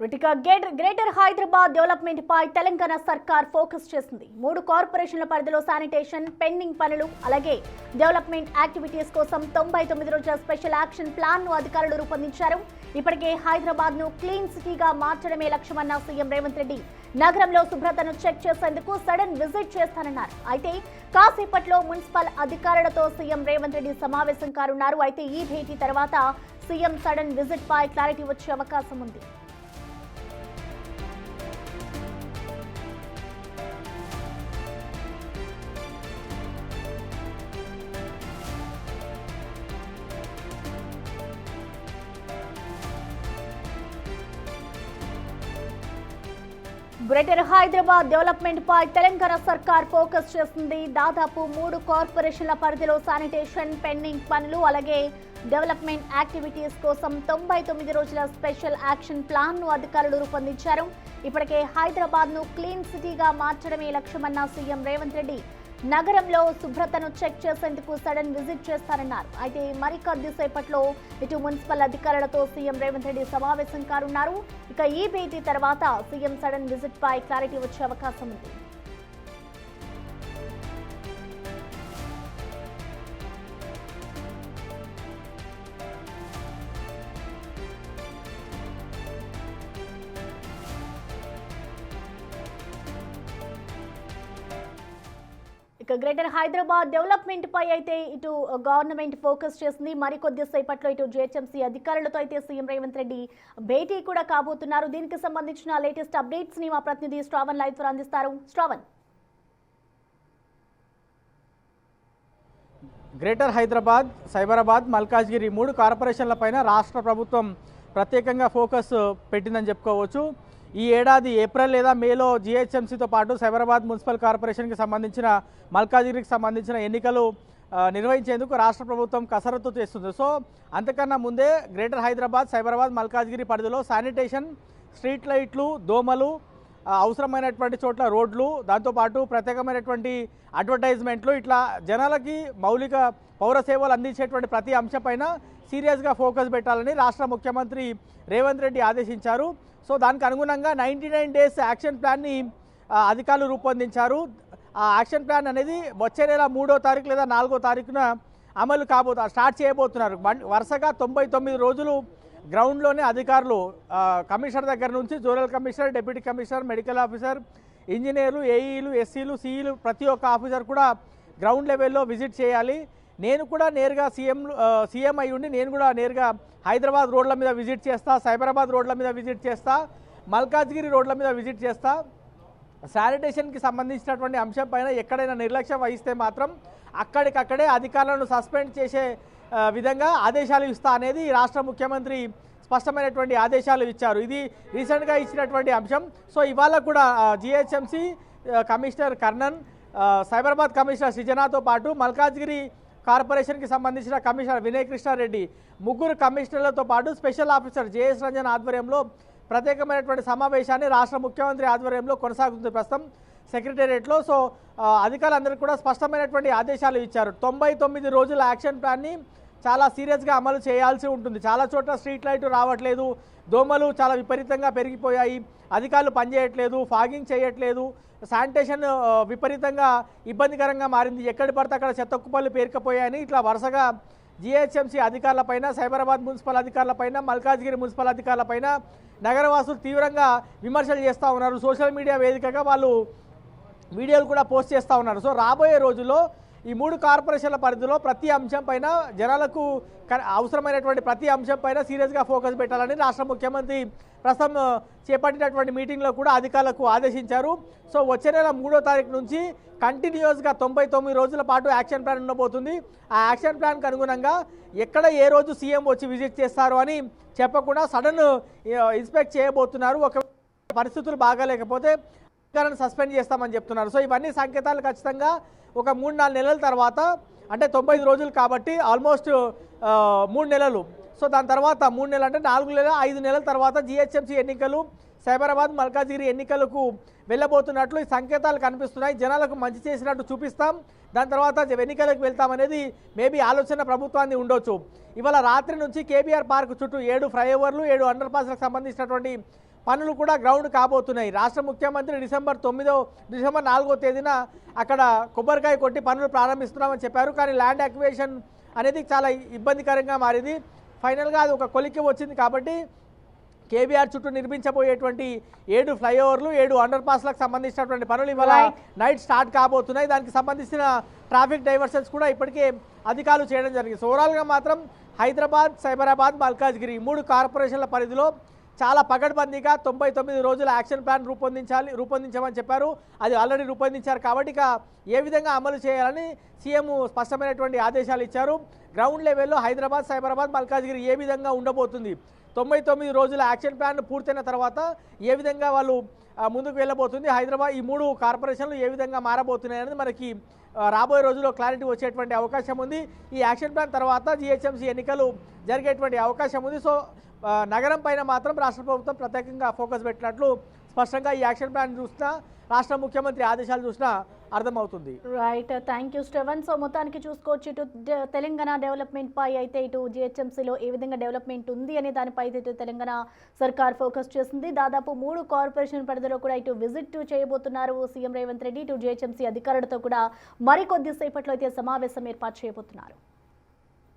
Greater Hyderabad development పై తెలంగాణ సర్కార్ focus చేసింది. 3 కార్పొరేషన్ల పరిధిలో శానిటేషన్, పెండింగ్ పనులు, అలాగే డెవలప్మెంట్ యాక్టివిటీస్ కోసం 99 రోజుల స్పెషల్ యాక్షన్ ప్లాన్ ను అధికారులు రూపొందించారు. ఇప్పటికే హైదరాబాద్ ను క్లీన్ సిటీగా మార్చడమే లక్ష్యమన్న సీఎం రేవంత్ రెడ్డి నగరంలో శుభ్రతను చెక్ చేసేందుకు సడన్ విజిట్ చేస్తానన్నారు. అయితే కాసేపట్లో మున్సిపల్ అధికారులతో సీఎం రేవంత్ రెడ్డి సమావేశం కానున్నారు. అయితే ఈ భేటీ తర్వాత సీఎం సడన్ విజిట్ పై క్లారిటీ వచ్చే అవకాశం ఉంది. గ్రేటర్ హైదరాబాద్ డెవలప్మెంట్ పై తెలంగాణ సర్కార్ ఫోకస్ చేస్తుంది. దాదాపు 3 కార్పొరేషన్ల పరిధిలో శానిటేషన్, పెండింగ్ పనులు, అలాగే డెవలప్మెంట్ యాక్టివిటీస్ కోసం 99 రోజుల స్పెషల్ యాక్షన్ ప్లాన్ ను అధికారులు రూపొందించారు. ఇప్పటికే హైదరాబాద్ ను క్లీన్ సిటీగా మార్చడమే లక్ష్యమన్న సీఎం రేవంత్ రెడ్డి నగరంలో శుభ్రతను చెక్ చేసేందుకు సడన్ విజిట్ చేస్తారన్నారు. అయితే మరికొద్దిసేపట్లో ఇటు మున్సిపల్ అధికారులతో సీఎం రేవంత్ రెడ్డి సమావేశం కానున్నారు. ఇక ఈ భేటీ తర్వాత సీఎం సడన్ విజిట్ పై క్లారిటీ వచ్చే అవకాశం ఉంది. గ్రేటర్ హైదరాబాద్ డెవలప్మెంట్ పై అయితే ఇటు గవర్నమెంట్ ఫోకస్ చేసింది. మరికొద్దిసేపట్లో ఇటు జిహెచ్ఎంసీ అధికారులతో అయితే సీఎం రేవంత్ రెడ్డి భేటీ కూడా కాబోతున్నారు. దీనికి సంబంధించిన లేటెస్ట్ అప్డేట్స్ ని మా ప్రతినిధి శ్రావణ్ లైవ్ ద్వారా అందిస్తారు. శ్రావణ్, గ్రేటర్ హైదరాబాద్, సైబరాబాద్, మల్కాజ్గిరి 3 కార్పొరేషన్ల పైన రాష్ట్ర ప్రభుత్వం ప్రత్యేకంగా ఫోకస్ పెట్టిందని చెప్పుకోవచ్చు. ఈ ఏడాది ఏప్రిల్ లేదా మేలో జిహెచ్ఎంసీతో పాటు సైబరాబాద్ మున్సిపల్ కార్పొరేషన్కి సంబంధించిన, మల్కాజ్గిరికి సంబంధించిన ఎన్నికలు నిర్వహించేందుకు రాష్ట్ర ప్రభుత్వం కసరత్తు చేస్తుంది. సో అంతకన్నా ముందే గ్రేటర్ హైదరాబాద్, సైబరాబాద్, మల్కాజ్గిరి పరిధిలో శానిటేషన్, స్ట్రీట్ లైట్లు, దోమలు, అవసరమైనటువంటి చోట్ల రోడ్లు, దాంతోపాటు ప్రత్యేకమైనటువంటి అడ్వర్టైజ్మెంట్లు, ఇట్లా జనాలకి మౌలిక పౌర సేవలు అందించేటువంటి ప్రతి అంశంపైన సీరియస్గా ఫోకస్ పెట్టాలని రాష్ట్ర ముఖ్యమంత్రి రేవంత్ రెడ్డి ఆదేశించారు. సో దానికి అనుగుణంగా 99 డేస్ యాక్షన్ ప్లాన్ని అధికారులు రూపొందించారు. ఆ యాక్షన్ ప్లాన్ అనేది వచ్చే నెల 3వ తారీఖు లేదా 4వ తారీఖున అమలు స్టార్ట్ చేయబోతున్నారు. వరుసగా 99 రోజులు గ్రౌండ్లోనే అధికారులు కమిషనర్ దగ్గర నుంచి zonal commissioner, deputy commissioner, medical officer, ఇంజనీర్లు, ఏఈలు, ఎస్సీలు, సిఈలు ప్రతి ఒక్క ఆఫీసర్ కూడా గ్రౌండ్ లెవెల్లో విజిట్ చేయాలి. నేను కూడా నేరుగా సీఎం అయి ఉండి నేను కూడా నేరుగా హైదరాబాద్ రోడ్ల మీద విజిట్ చేస్తా, సైబరాబాద్ రోడ్ల మీద విజిట్ చేస్తా, మల్కాజ్గిరి రోడ్ల మీద విజిట్ చేస్తా. శానిటేషన్కి సంబంధించినటువంటి అంశం పైన ఎక్కడైనా నిర్లక్ష్యం వహిస్తే మాత్రం అక్కడికక్కడే అధికారులను సస్పెండ్ చేసే విధంగా ఆదేశాలు ఇస్తా అనేది రాష్ట్ర ముఖ్యమంత్రి స్పష్టమైనటువంటి ఆదేశాలు ఇచ్చారు. ఇది రీసెంట్గా ఇచ్చినటువంటి అంశం. సో ఇవాళ కూడా GHMC commissioner Karnan, Cyberabad commissioner సృజనాతో పాటు మల్కాజ్గిరి కార్పొరేషన్కి సంబంధించిన కమిషనర్ వినయ్ కృష్ణారెడ్డి, 3 కమిషనర్లతో పాటు స్పెషల్ ఆఫీసర్ జేఎస్ రంజన్ ఆధ్వర్యంలో ప్రత్యేకమైనటువంటి సమావేశాన్ని రాష్ట్ర ముఖ్యమంత్రి ఆధ్వర్యంలో కొనసాగుతుంది ప్రస్తుతం సెక్రటేరియట్లో. సో అధికారులందరికీ కూడా స్పష్టమైనటువంటి ఆదేశాలు ఇచ్చారు. 99 రోజుల యాక్షన్ ప్లాన్ని చాలా సీరియస్గా అమలు చేయాల్సి ఉంటుంది. చాలా చోట్ల స్ట్రీట్ లైట్ రావట్లేదు, దోమలు చాలా విపరీతంగా పెరిగిపోయాయి, అధికారులు పనిచేయట్లేదు, ఫాగింగ్ చేయట్లేదు, శానిటేషన్ విపరీతంగా ఇబ్బందికరంగా మారింది, ఎక్కడి పడితే అక్కడ చెత్త కుప్పలు పేరుకుపోయాయని ఇట్లా వరుసగా జిహెచ్ఎంసీ అధికారులపైన, సైబరాబాద్ మున్సిపల్ అధికారులపైన, మల్కాజ్గిరి మున్సిపల్ అధికారులపైన నగరవాసులు తీవ్రంగా విమర్శలు చేస్తూ ఉన్నారు. సోషల్ మీడియా వేదికగా వాళ్ళు వీడియోలు కూడా పోస్ట్ చేస్తూ ఉన్నారు. సో రాబోయే రోజుల్లో ఈ 3 కార్పొరేషన్ల పరిధిలో ప్రతి అంశం పైన జనాలకు అవసరమైనటువంటి ప్రతి అంశం పైన సీరియస్గా ఫోకస్ పెట్టాలని రాష్ట్ర ముఖ్యమంత్రి ప్రస్తుతం చేపట్టినటువంటి మీటింగ్లో కూడా అధికారులకు ఆదేశించారు. సో వచ్చే నెల 3వ తారీఖు నుంచి కంటిన్యూస్గా 99 రోజుల పాటు యాక్షన్ ప్లాన్ ఉండబోతుంది. ఆ యాక్షన్ ప్లాన్కి అనుగుణంగా ఎక్కడ ఏ రోజు సీఎం వచ్చి విజిట్ చేస్తారు అని చెప్పకుండా సడన్ ఇన్స్పెక్ట్ చేయబోతున్నారు. ఒక పరిస్థితులు బాగాలేకపోతే అధికారులను సస్పెండ్ చేస్తామని చెప్తున్నారు. సో ఇవన్నీ సంకేతాలు ఖచ్చితంగా ఒక 3-4 నెలల తర్వాత, అంటే 90 రోజులు కాబట్టి ఆల్మోస్ట్ 3 నెలలు. సో దాని తర్వాత 3 నెలలు అంటే 4 నెలలు 5 నెలల తర్వాత జిహెచ్ఎంసీ ఎన్నికలు, సైబరాబాద్, మల్కాజ్గిరి ఎన్నికలకు వెళ్ళబోతున్నట్లు ఈ సంకేతాలు కనిపిస్తున్నాయి. జనాలకు మంచి చేసినట్టు చూపిస్తాం, దాని తర్వాత ఎన్నికలకు వెళ్తామనేది మేబీ ఆలోచన ప్రభుత్వాన్ని ఉండొచ్చు. ఇవాళ రాత్రి నుంచి కేబీఆర్ పార్క్ చుట్టూ 7 ఫ్లైఓవర్లు 7 అండర్ పాస్లకు సంబంధించినటువంటి పనులు కూడా గ్రౌండ్ కాబోతున్నాయి. రాష్ట్ర ముఖ్యమంత్రి డిసెంబర్ 4వ తేదీన అక్కడ కొబ్బరికాయ కొట్టి పనులు ప్రారంభిస్తున్నామని చెప్పారు. కానీ ల్యాండ్ అక్విజిషన్ అనేది చాలా ఇబ్బందికరంగా మారింది. ఫైనల్గా అది ఒక కొలిక్కి వచ్చింది. కాబట్టి కేబీఆర్ చుట్టూ నిర్మించబోయేటువంటి 7 ఫ్లైఓవర్లు 7 అండర్ పాస్లకు సంబంధించినటువంటి పనులు ఇవాళ నైట్ స్టార్ట్ కాబోతున్నాయి. దానికి సంబంధించిన ట్రాఫిక్ డైవర్షన్స్ కూడా ఇప్పటికే అధికారులు చేయడం జరిగింది. సో ఓవరాల్గా మాత్రం హైదరాబాద్, సైబరాబాద్, మల్కాజ్గిరి 3 కార్పొరేషన్ల పరిధిలో చాలా పకడ్బందీగా 99 రోజుల యాక్షన్ ప్లాన్ రూపొందించమని చెప్పారు. అది ఆల్రెడీ రూపొందించారు. కాబట్టి ఇక ఏ విధంగా అమలు చేయాలని సీఎం స్పష్టమైనటువంటి ఆదేశాలు ఇచ్చారు. గ్రౌండ్ లెవెల్లో హైదరాబాద్, సైబరాబాద్, మల్కాజ్గిరి ఏ విధంగా ఉండబోతుంది, 99 రోజుల యాక్షన్ ప్లాన్ పూర్తయిన తర్వాత ఏ విధంగా వాళ్ళు ముందుకు వెళ్ళబోతుంది, హైదరాబాద్ ఈ 3 కార్పొరేషన్లు ఏ విధంగా మారబోతున్నాయి అనేది మనకి రాబోయే రోజుల్లో క్లారిటీ వచ్చేటువంటి అవకాశం ఉంది. ఈ యాక్షన్ ప్లాన్ తర్వాత జిహెచ్ఎంసీ ఎన్నికలు జరిగేటువంటి అవకాశం ఉంది. సో నగరం పైన మాత్రం రాష్ట్ర ప్రభుత్వం ప్రత్యేకంగా ఫోకస్ పెట్టినట్లు స్పష్టంగా ఈ యాక్షన్ ప్లాన్ చూసినా, రాష్ట్ర ముఖ్యమంత్రి ఆదేశాలు చూసినా అర్థమవుతుంది. Right, thank you Shravan. So మొత్తానికి చూసుకోవచ్చు, ఇటు తెలంగాణ డెవలప్మెంట్ పై అయితే ఇటు జిహెచ్ఎంసీలో ఏ విధంగా డెవలప్మెంట్ ఉంది అనే దానిపై అయితే తెలంగాణ సర్కార్ ఫోకస్ చేస్తుంది. దాదాపు 3 కార్పొరేషన్ పరిధిలో కూడా ఇటు విజిట్ చేయబోతున్నారు సీఎం రేవంత్ రెడ్డి. ఇటు జిహెచ్ఎంసీ అధికారులతో కూడా మరికొద్దిసేపట్లో అయితే సమావేశం ఏర్పాటు చేయబోతున్నారు.